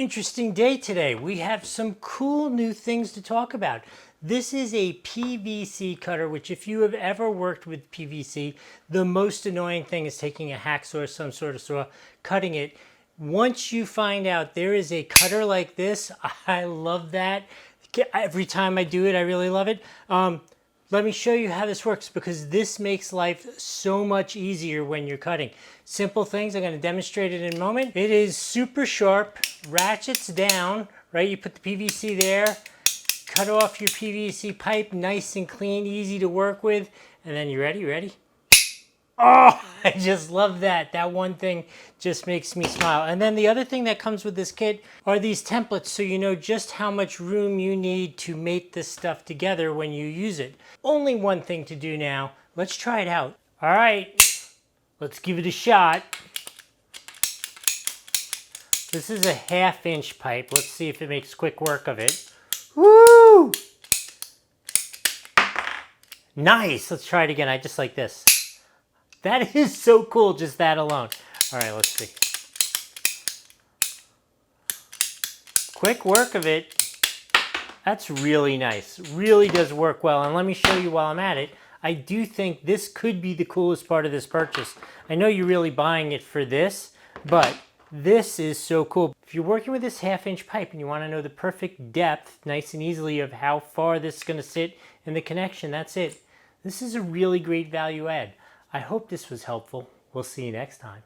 interesting day today. We have some cool new things to talk about. This is a PVC cutter, which if you have ever worked with PVC, the most annoying thing is taking a hacksaw or some sort of saw, cutting it. Once you find out there is a cutter like this, I love that. Every time I do it, I really love it. Let me show you how this works because this makes life so much easier when you're cutting. Simple things, I'm going to demonstrate it in a moment. It is super sharp, ratchets down, right? You put the PVC there, cut off your PVC pipe, nice and clean, easy to work with. And then you ready? You ready? Oh, I just love that. That one thing just makes me smile. And then the other thing that comes with this kit are these templates so you know just how much room you need to mate this stuff together when you use it. Only one thing to do now. Let's try it out. All right, let's give it a shot. This is a 1/2 inch pipe. Let's see if it makes quick work of it. Woo! Nice, let's try it again. I just like this. That is so cool, just that alone. All right, let's see. Quick work of it. That's really nice. Really does work well. And let me show you while I'm at it. I do think this could be the coolest part of this purchase. I know you're really buying it for this, but this is so cool. If you're working with this 1/2 inch pipe and you want to know the perfect depth, nice and easily, of how far this is going to sit in the connection, that's it. This is a really great value add. I hope this was helpful. We'll see you next time.